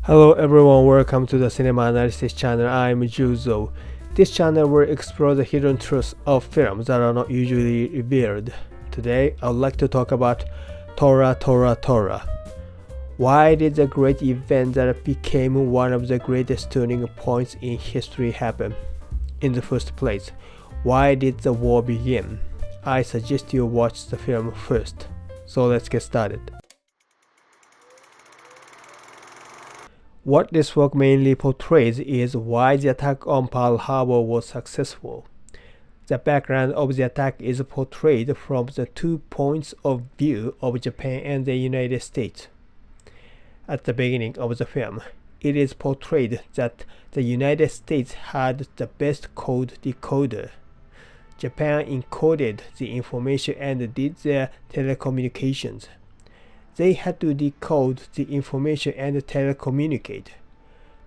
Hello everyone, welcome to the Cinema Analysis channel. I'm Juzo. This channel will explore the hidden truths of films that are not usually revealed. Today, I would like to talk about Tora. Why did the great event that became one of the greatest turning points in history happen? In the first place, why did the war begin? I suggest you watch the film first. So let's get started. What this work mainly portrays is why the attack on Pearl Harbor was successful. The background of the attack is portrayed from the 2 points of view of Japan and the United States. At the beginning of the film, it is portrayed that the United States had the best code decoder. Japan encoded the information and did their telecommunications. They had to decode the information and telecommunicate.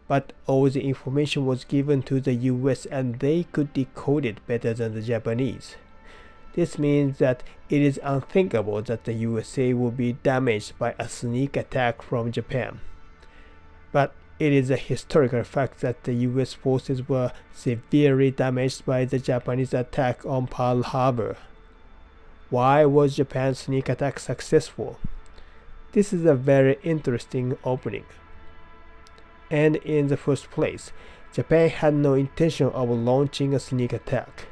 But all the information was given to the US and they could decode it better than the Japanese. This means that it is unthinkable that the USA would be damaged by a sneak attack from Japan. But it is a historical fact that the US forces were severely damaged by the Japanese attack on Pearl Harbor. Why was Japan's sneak attack successful? This is a very interesting opening. And in the first place, Japan had no intention of launching a sneak attack.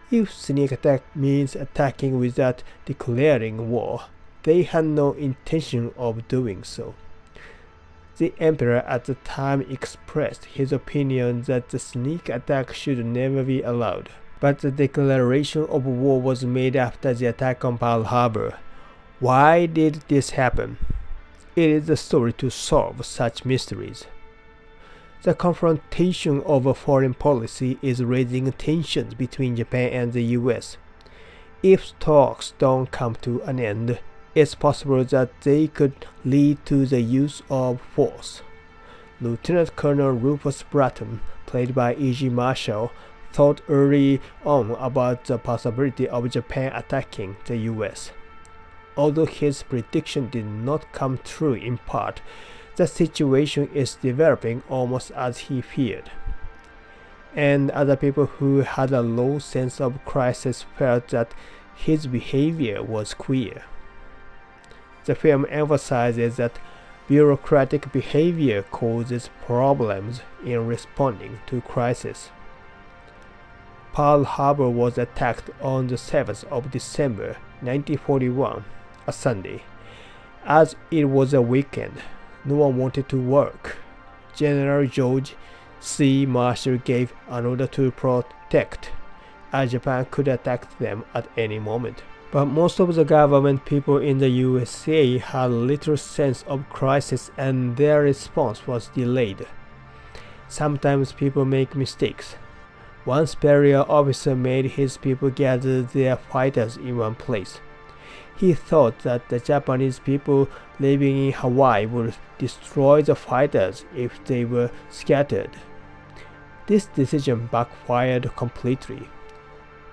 If sneak attack means attacking without declaring war, they had no intention of doing so. The emperor at the time expressed his opinion that the sneak attack should never be allowed. But the declaration of war was made after the attack on Pearl Harbor. Why did this happen? It is a story to solve such mysteries. The confrontation over foreign policy is raising tensions between Japan and the US. If talks don't come to an end, it's possible that they could lead to the use of force. Lieutenant Colonel Rufus Bratton, played by E.G. Marshall, thought early on about the possibility of Japan attacking the US. Although his prediction did not come true in part, the situation is developing almost as he feared. And other people who had a low sense of crisis felt that his behavior was queer. The film emphasizes that bureaucratic behavior causes problems in responding to crisis. Pearl Harbor was attacked on the 7th of December 1941. A Sunday. As it was a weekend, no one wanted to work. General George C. Marshall gave an order to protect, as Japan could attack them at any moment. But most of the government people in the USA had little sense of crisis and their response was delayed. Sometimes people make mistakes. One superior officer made his people gather their fighters in one place. He thought that the Japanese people living in Hawaii would destroy the fighters if they were scattered. This decision backfired completely.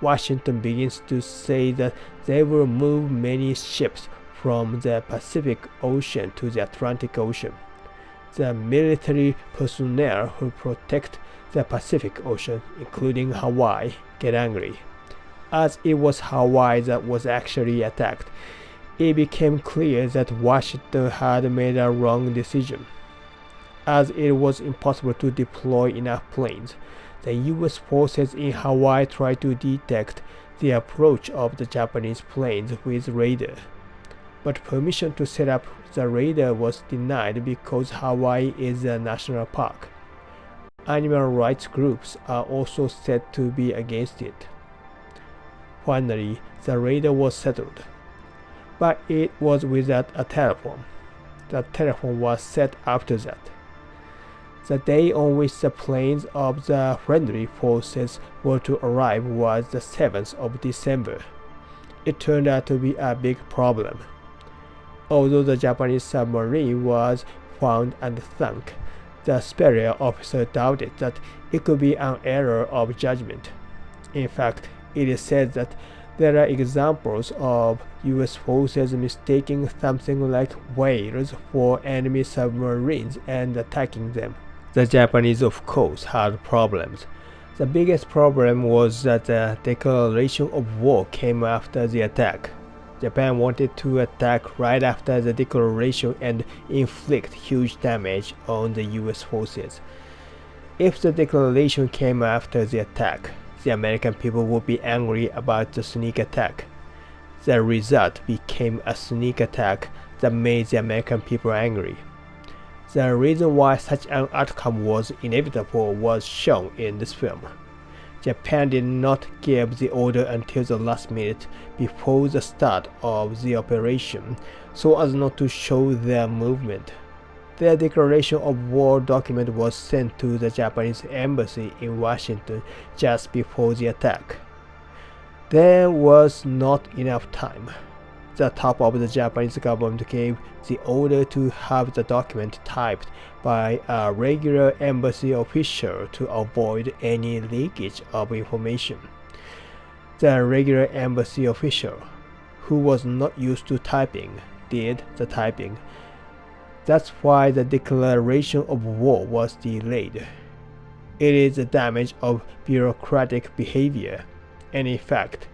Washington begins to say that they will move many ships from the Pacific Ocean to the Atlantic Ocean. The military personnel who protect the Pacific Ocean, including Hawaii, get angry. As it was Hawaii that was actually attacked, it became clear that Washington had made a wrong decision. As it was impossible to deploy enough planes, the US forces in Hawaii tried to detect the approach of the Japanese planes with radar. But permission to set up the radar was denied because Hawaii is a national park. Animal rights groups are also said to be against it. Finally, the radar was settled, but it was without a telephone. The telephone was set after that. The day on which the planes of the friendly forces were to arrive was the 7th of December. It turned out to be a big problem. Although the Japanese submarine was found and sunk, the superior officer doubted that it could be an error of judgment. In fact, it is said that There are examples of US forces mistaking something like whales for enemy submarines and attacking them. The Japanese, of course, had problems. The biggest problem was that the declaration of war came after the attack. Japan wanted to attack right after the declaration and inflict huge damage on the US forces. If the declaration came after the attack, the American people would be angry about the sneak attack. The result became a sneak attack that made the American people angry. The reason why such an outcome was inevitable was shown in this film. Japan did not give the order until the last minute before the start of the operation so as not to show their movement. Their declaration of war document was sent to the Japanese embassy in Washington just before the attack. There was not enough time. The top of the Japanese government gave the order to have the document typed by a regular embassy official to avoid any leakage of information. The regular embassy official, who was not used to typing, did the typing. That's why the declaration of war was delayed. It is the damage of bureaucratic behavior, and in fact,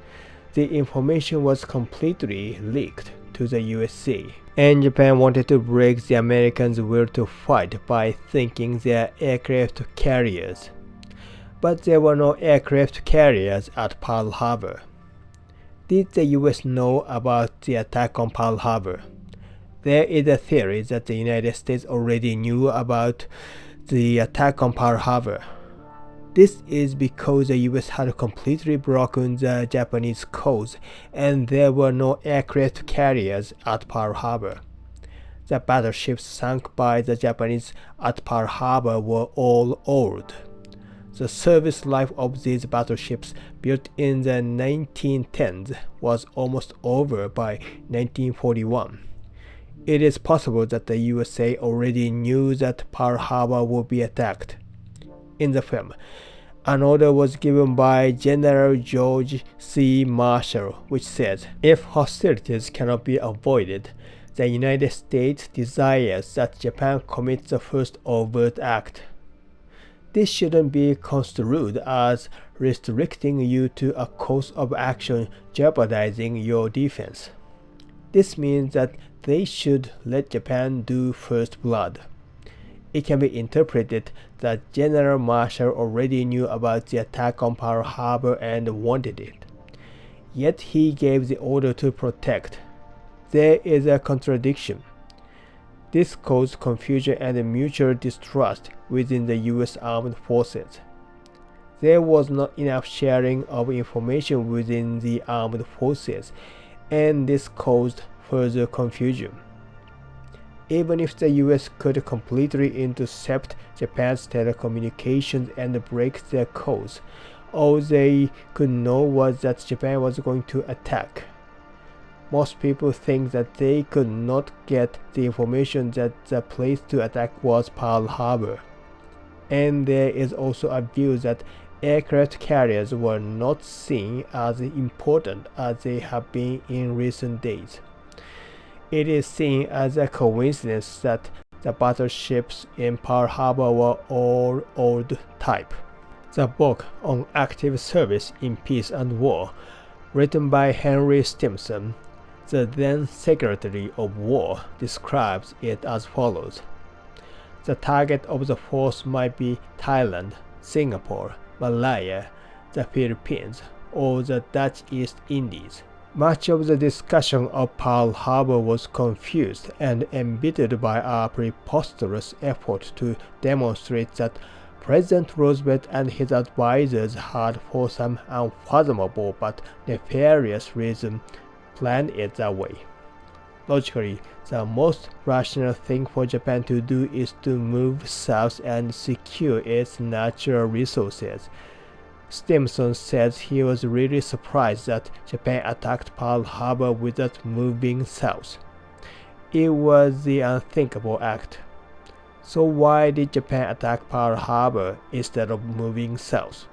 the information was completely leaked to the USA. And Japan wanted to break the Americans' will to fight by thinking their aircraft carriers. But there were no aircraft carriers at Pearl Harbor. Did the US know about the attack on Pearl Harbor? There is a theory that the United States already knew about the attack on Pearl Harbor. This is because the US had completely broken the Japanese codes and there were no aircraft carriers at Pearl Harbor. The battleships sunk by the Japanese at Pearl Harbor were all old. The service life of these battleships built in the 1910s was almost over by 1941. It is possible that the USA already knew that Pearl Harbor would be attacked. In the film, an order was given by General George C. Marshall, which says, if hostilities cannot be avoided, the United States desires that Japan commit the first overt act. This shouldn't be construed as restricting you to a course of action jeopardizing your defense. This means that they should let Japan do first blood. It can be interpreted that General Marshall already knew about the attack on Pearl Harbor and wanted it. Yet he gave the order to protect. There is a contradiction. This caused confusion and mutual distrust within the US armed forces. There was not enough sharing of information within the armed forces, and this caused further confusion. Even if the US could completely intercept Japan's telecommunications and break their codes, all they could know was that Japan was going to attack. Most people think that they could not get the information that the place to attack was Pearl Harbor. And there is also a view that aircraft carriers were not seen as important as they have been in recent days. It is seen as a coincidence that the battleships in Pearl Harbor were all old type. The book on active service in peace and war, written by Henry Stimson, the then Secretary of War, describes it as follows. The target of the force might be Thailand, Singapore, Malaya, the Philippines, or the Dutch East Indies. Much of the discussion of Pearl Harbor was confused and embittered by a preposterous effort to demonstrate that President Roosevelt and his advisors had, for some unfathomable but nefarious reason, planned it that way. Logically, the most rational thing for Japan to do is to move south and secure its natural resources. Stimson says he was really surprised that Japan attacked Pearl Harbor without moving south. It was the unthinkable act. So why did Japan attack Pearl Harbor instead of moving south?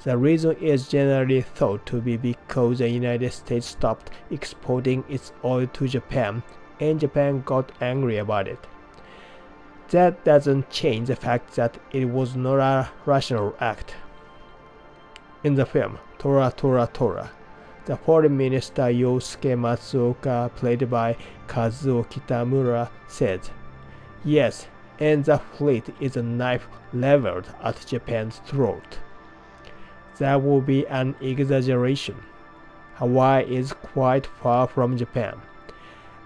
The reason is generally thought to be because the United States stopped exporting its oil to Japan, and Japan got angry about it. That doesn't change the fact that it was not a rational act. In the film Tora, Tora, Tora, the foreign minister Yosuke Matsuoka, played by Kazuo Kitamura, said, "Yes, and the fleet is a knife leveled at Japan's throat." That would be an exaggeration. Hawaii is quite far from Japan.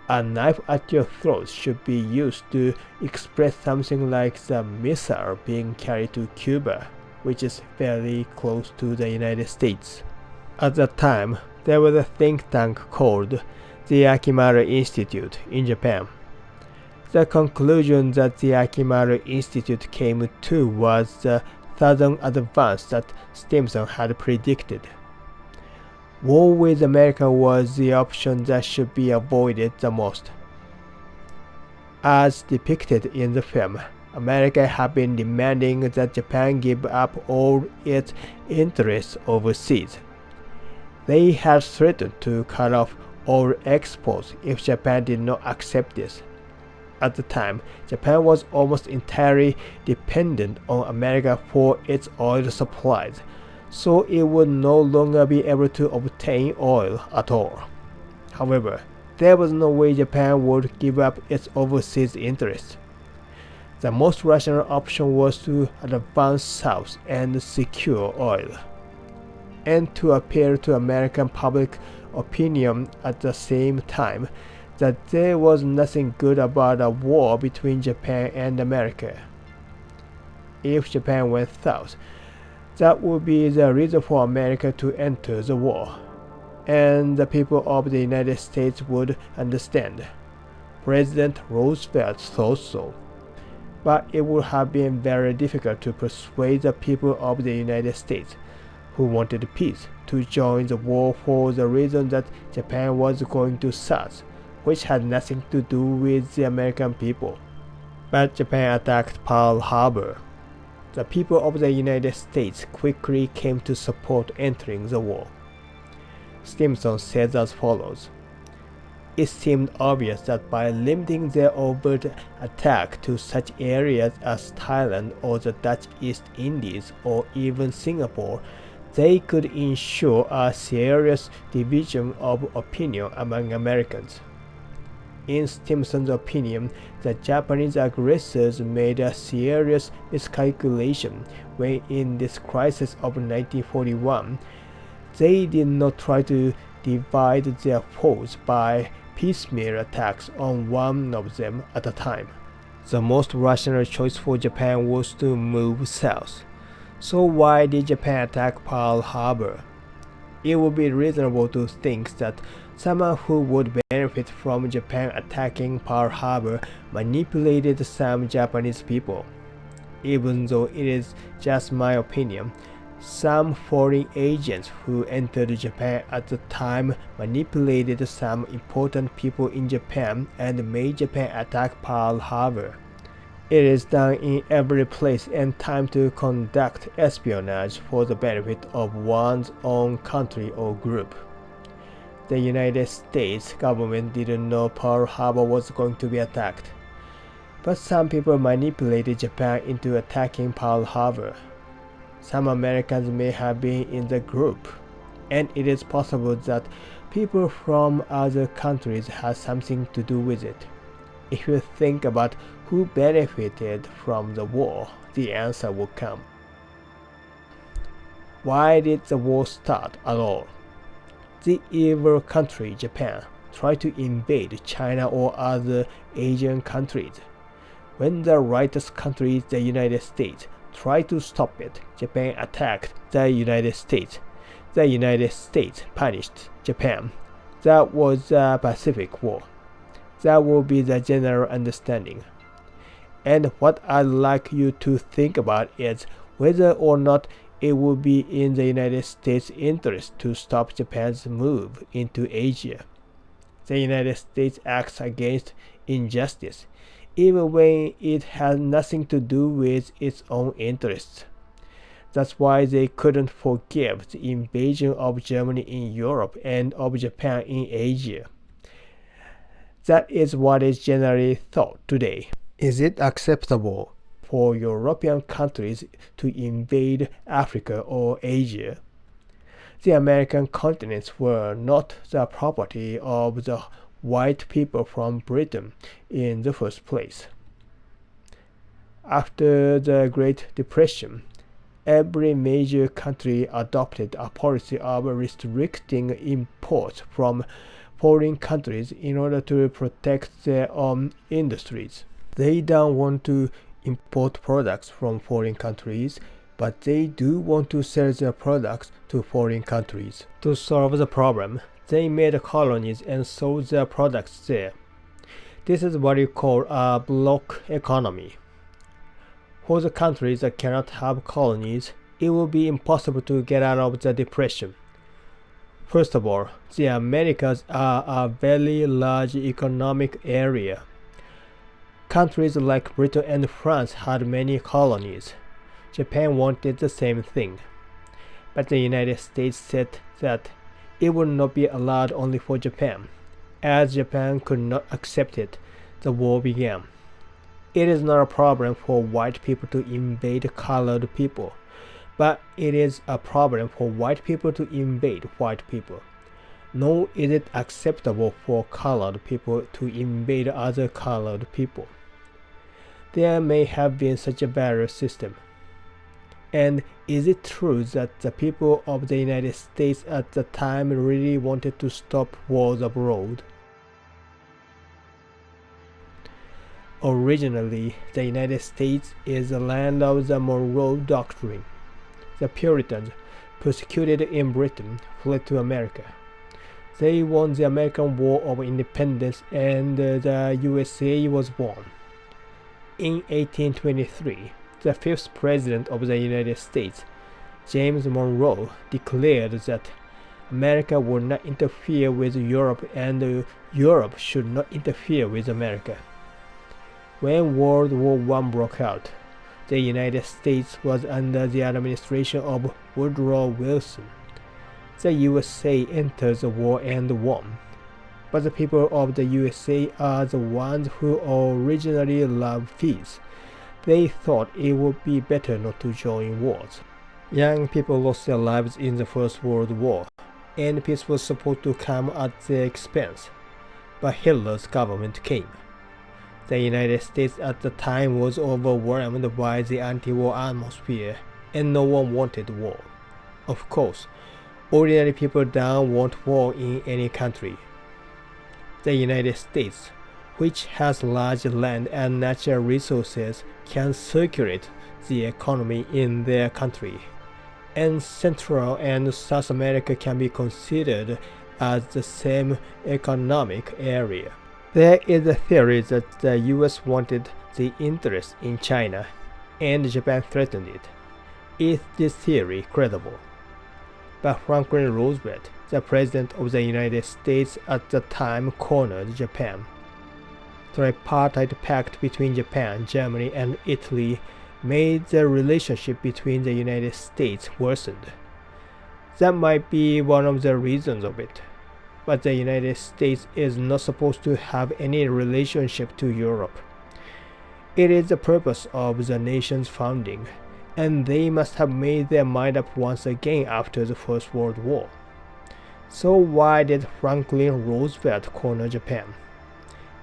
A knife at your throat should be used to express something like the missile being carried to Cuba, which is fairly close to the United States. At that time, there was a think tank called the Akimaru Institute in Japan. The conclusion that the Akimaru Institute came to was the sudden advance that Stimson had predicted. War with America was the option that should be avoided the most. As depicted in the film, America had been demanding that Japan give up all its interests overseas. They had threatened to cut off all exports if Japan did not accept this. At the time, Japan was almost entirely dependent on America for its oil supplies, so it would no longer be able to obtain oil at all. However, there was no way Japan would give up its overseas interests. The most rational option was to advance south and secure oil, and to appeal to American public opinion at the same time that there was nothing good about a war between Japan and America. If Japan went south, that would be the reason for America to enter the war, and the people of the United States would understand. President Roosevelt thought so. But it would have been very difficult to persuade the people of the United States, who wanted peace, to join the war for the reason that Japan was going to south, which had nothing to do with the American people. But Japan attacked Pearl Harbor. The people of the United States quickly came to support entering the war. Stimson says as follows: "It seemed obvious that by limiting their overt attack to such areas as Thailand or the Dutch East Indies or even Singapore, they could ensure a serious division of opinion among Americans." In Stimson's opinion, the Japanese aggressors made a serious miscalculation when in this crisis of 1941, they did not try to divide their foes by piecemeal attacks on one of them at a time. The most rational choice for Japan was to move south. So why did Japan attack Pearl Harbor? It would be reasonable to think that someone who would benefit from Japan attacking Pearl Harbor manipulated some Japanese people. Even though it is just my opinion, some foreign agents who entered Japan at the time manipulated some important people in Japan and made Japan attack Pearl Harbor. It is done in every place and time to conduct espionage for the benefit of one's own country or group. The United States government didn't know Pearl Harbor was going to be attacked, but some people manipulated Japan into attacking Pearl Harbor. Some Americans may have been in the group, and it is possible that people from other countries had something to do with it. If you think about who benefited from the war, the answer will come. Why did the war start at all? The evil country Japan tried to invade China or other Asian countries. When the righteous country, the United States, tried to stop it, Japan attacked the United States. The United States punished Japan. That was the Pacific War. That will be the general understanding. And what I'd like you to think about is whether or not it would be in the United States' interest to stop Japan's move into Asia. The United States acts against injustice, even when it has nothing to do with its own interests. That's why they couldn't forgive the invasion of Germany in Europe and of Japan in Asia. That is what is generally thought today. Is it acceptable for European countries to invade Africa or Asia? The American continents were not the property of the white people from Britain in the first place. After the Great Depression, every major country adopted a policy of restricting imports from foreign countries in order to protect their own industries. They don't want to import products from foreign countries, but they do want to sell their products to foreign countries. To solve the problem, they made colonies and sold their products there. This is what you call a block economy. For the countries that cannot have colonies, it will be impossible to get out of the depression. First of all, the Americas are a very large economic area. Countries like Britain and France had many colonies. Japan wanted the same thing. But the United States said that it would not be allowed only for Japan. As Japan could not accept it, the war began. It is not a problem for white people to invade colored people, but it is a problem for white people to invade white people. Nor is it acceptable for colored people to invade other colored people. There may have been such a barrier system. And is it true that the people of the United States at the time really wanted to stop wars abroad? Originally, the United States is the land of the Monroe Doctrine. The Puritans, persecuted in Britain, fled to America. They won the American War of Independence and the USA was born. In 1823, the fifth president of the United States, James Monroe, declared that America would not interfere with Europe and Europe should not interfere with America. When World War I broke out, the United States was under the administration of Woodrow Wilson. The USA entered the war and won. But the people of the USA are the ones who originally loved peace. They thought it would be better not to join wars. Young people lost their lives in the First World War, and peace was supposed to come at their expense. But Hitler's government came. The United States at the time was overwhelmed by the anti-war atmosphere, and no one wanted war. Of course, ordinary people don't want war in any country. The United States, which has large land and natural resources, can circulate the economy in their country, and Central and South America can be considered as the same economic area. There is a theory that the US wanted the interest in China, and Japan threatened it. Is this theory credible? But Franklin Roosevelt, the President of the United States at the time, cornered Japan. The tripartite pact between Japan, Germany, and Italy made the relationship between the United States worsened. That might be one of the reasons of it. But the United States is not supposed to have any relationship to Europe. It is the purpose of the nation's founding, and they must have made their mind up once again after the First World War. So why did Franklin Roosevelt corner Japan?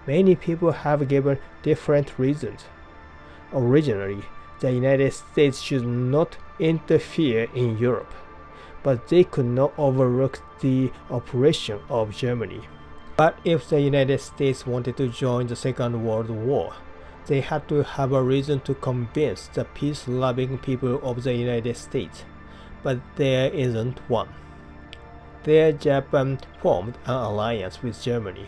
Many people have given different reasons. Originally, the United States should not interfere in Europe, but they could not overlook the operation of Germany. But if the United States wanted to join the Second World War, they had to have a reason to convince the peace-loving people of the United States. But there isn't one. There, Japan formed an alliance with Germany.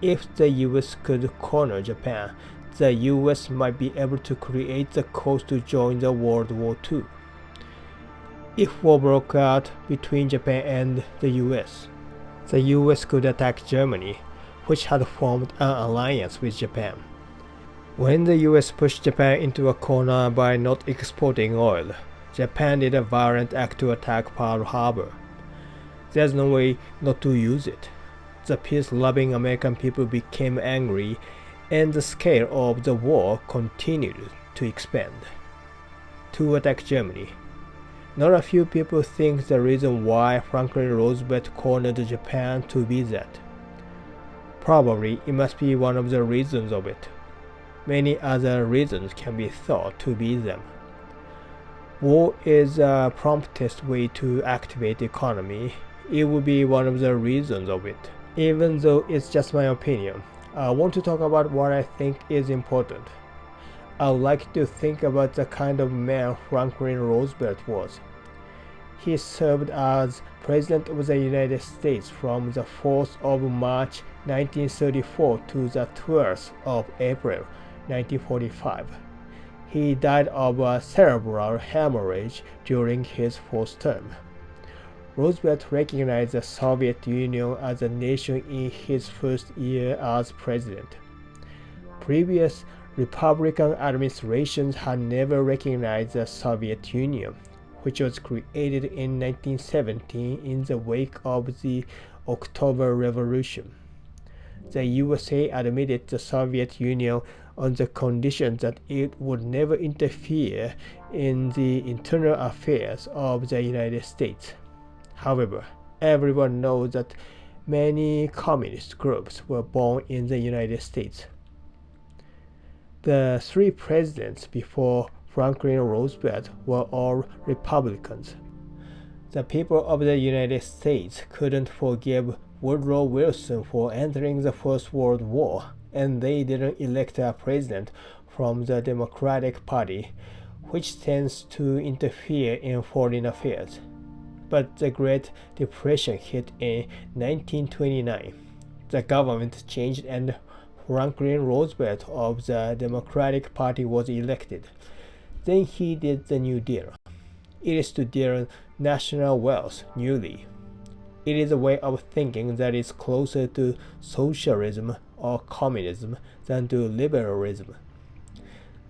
If the US could corner Japan, the US might be able to create the cause to join the World War II. If war broke out between Japan and the US, the US could attack Germany, which had formed an alliance with Japan. When the US pushed Japan into a corner by not exporting oil, Japan did a violent act to attack Pearl Harbor. There's no way not to use it. The peace-loving American people became angry, and the scale of the war continued to expand. To attack Germany. Not a few people think the reason why Franklin Roosevelt cornered Japan to be that. Probably it must be one of the reasons of it. Many other reasons can be thought to be them. War is the promptest way to activate the economy. It would be one of the reasons of it. Even though it's just my opinion, I want to talk about what I think is important. I like to think about the kind of man Franklin Roosevelt was. He served as President of the United States from the 4th of March 1934 to the 12th of April 1945. He died of a cerebral hemorrhage during his fourth term. Roosevelt recognized the Soviet Union as a nation in his first year as president. Previous Republican administrations had never recognized the Soviet Union, which was created in 1917 in the wake of the October Revolution. The USA admitted the Soviet Union on the condition that it would never interfere in the internal affairs of the United States. However, everyone knows that many communist groups were born in the United States. The three presidents before Franklin Roosevelt were all Republicans. The people of the United States couldn't forgive Woodrow Wilson for entering the First World War, and they didn't elect a president from the Democratic Party, which tends to interfere in foreign affairs. But the Great Depression hit in 1929. The government changed and Franklin Roosevelt of the Democratic Party was elected. Then he did the New Deal. It is to deal national wealth newly. It is a way of thinking that is closer to socialism or communism than to liberalism.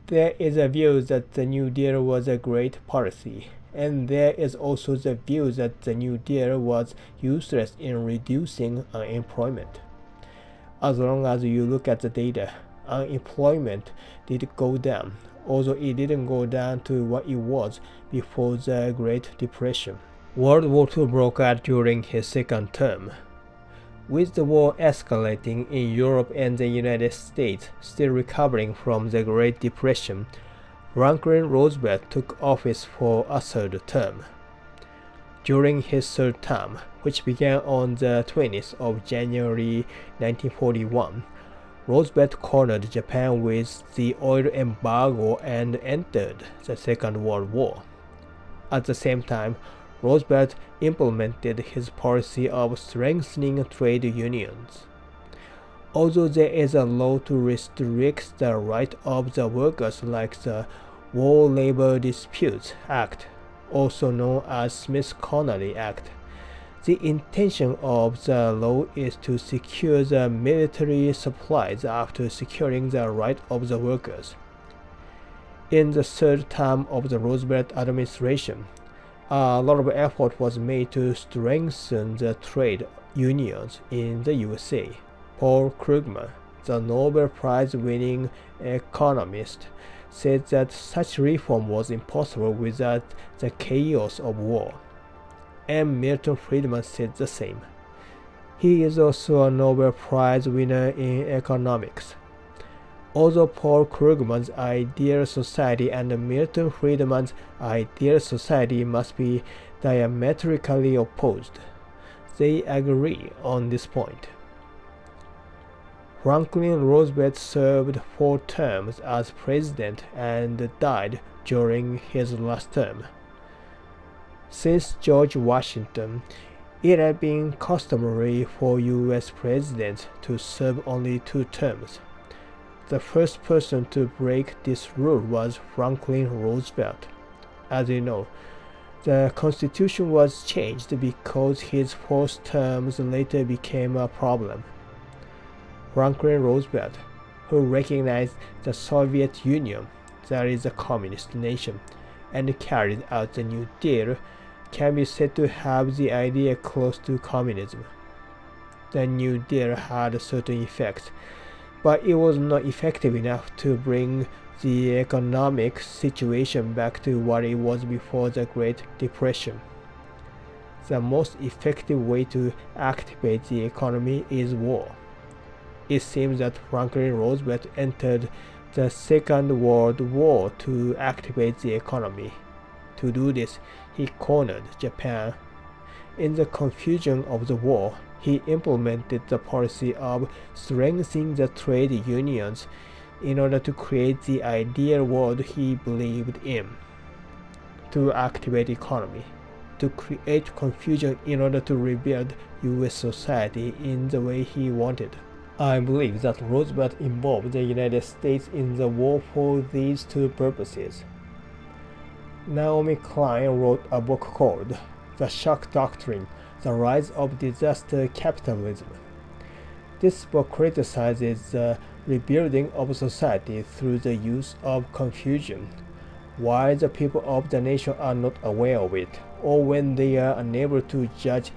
There is a view that the New Deal was a great policy, and there is also the view that the New Deal was useless in reducing unemployment. As long as you look at the data, unemployment did go down, although it didn't go down to what it was before the Great Depression. World War II broke out during his second term. With the war escalating in Europe and the United States still recovering from the Great Depression, Franklin Roosevelt took office for a third term. During his third term, which began on the 20th of January 1941, Roosevelt cornered Japan with the oil embargo and entered the Second World War. At the same time, Roosevelt implemented his policy of strengthening trade unions. Although there is a law to restrict the right of the workers like the War Labor Disputes Act, also known as Smith-Connolly Act, the intention of the law is to secure the military supplies after securing the right of the workers. In the third term of the Roosevelt administration, a lot of effort was made to strengthen the trade unions in the USA. Paul Krugman, the Nobel Prize-winning economist, said that such reform was impossible without the chaos of war. And Milton Friedman said the same. He is also a Nobel Prize winner in economics. Although Paul Krugman's ideal society and Milton Friedman's ideal society must be diametrically opposed, they agree on this point. Franklin Roosevelt served 4 terms as president and died during his last term. Since George Washington, it had been customary for U.S. presidents to serve only 2 terms. The first person to break this rule was Franklin Roosevelt. As you know, the Constitution was changed because his 4th terms later became a problem. Franklin Roosevelt, who recognized the Soviet Union, that is a communist nation, and carried out the New Deal can be said to have the idea close to communism. The New Deal had certain effects, but it was not effective enough to bring the economic situation back to what it was before the Great Depression. The most effective way to activate the economy is war. It seems that Franklin Roosevelt entered the Second World War to activate the economy. To do this, he cornered Japan. In the confusion of the war, he implemented the policy of strengthening the trade unions in order to create the ideal world he believed in. To activate economy, to create confusion in order to rebuild US society in the way he wanted. I believe that Roosevelt involved the United States in the war for these two purposes. Naomi Klein wrote a book called The Shock Doctrine: The Rise of Disaster Capitalism. This book criticizes the rebuilding of society through the use of confusion, why the people of the nation are not aware of it, or when they are unable to judge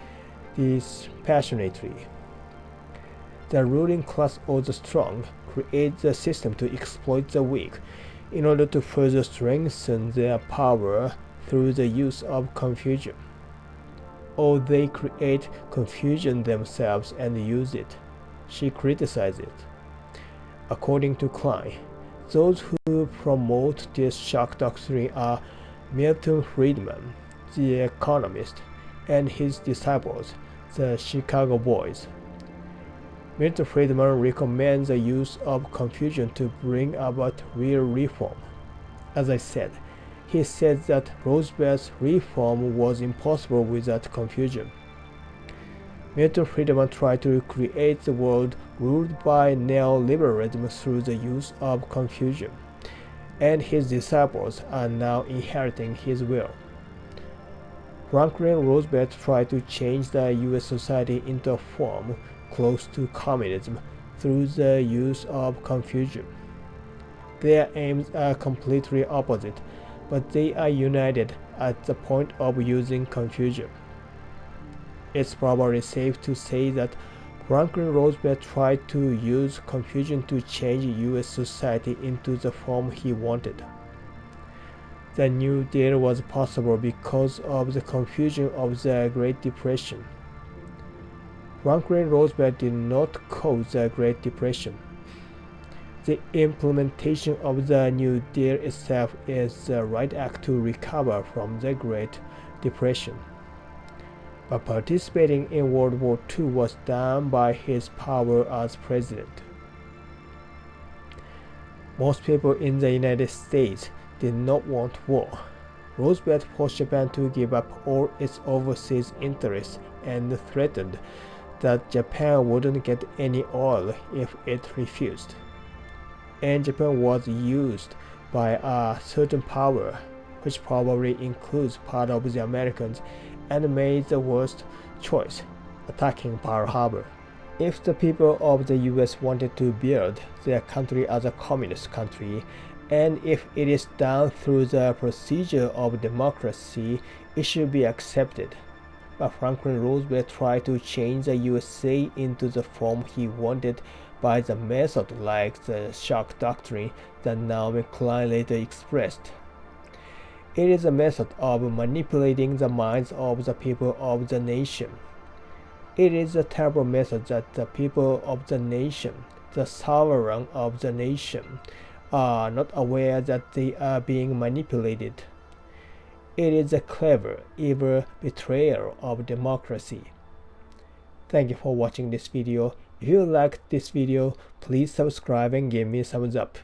dispassionately. The ruling class or the strong create the system to exploit the weak in order to further strengthen their power through the use of confusion. Or they create confusion themselves and use it. She criticized it. According to Klein, those who promote this shock doctrine are Milton Friedman, the economist, and his disciples, the Chicago Boys. Milton Friedman recommends the use of confusion to bring about real reform. As I said, he said that Roosevelt's reform was impossible without confusion. Milton Friedman tried to create the world ruled by neoliberalism through the use of confusion, and his disciples are now inheriting his will. Franklin Roosevelt tried to change the US society into a form close to communism through the use of confusion. Their aims are completely opposite, but they are united at the point of using confusion. It's probably safe to say that Franklin Roosevelt tried to use confusion to change US society into the form he wanted. The New Deal was possible because of the confusion of the Great Depression. Franklin Roosevelt did not cause the Great Depression. The implementation of the New Deal itself is the right act to recover from the Great Depression. But participating in World War II was done by his power as president. Most people in the United States did not want war. Roosevelt forced Japan to give up all its overseas interests and threatened that Japan wouldn't get any oil if it refused. And Japan was used by a certain power, which probably includes part of the Americans, and made the worst choice, attacking Pearl Harbor. If the people of the US wanted to build their country as a communist country, and if it is done through the procedure of democracy, it should be accepted. But Franklin Roosevelt tried to change the USA into the form he wanted by the method like the shock doctrine that Naomi Klein later expressed. It is a method of manipulating the minds of the people of the nation. It is a terrible method that the people of the nation, the sovereign of the nation, are not aware that they are being manipulated. It is a clever, evil betrayal of democracy. Thank you for watching this video. If you liked this video, please subscribe and give me a thumbs up.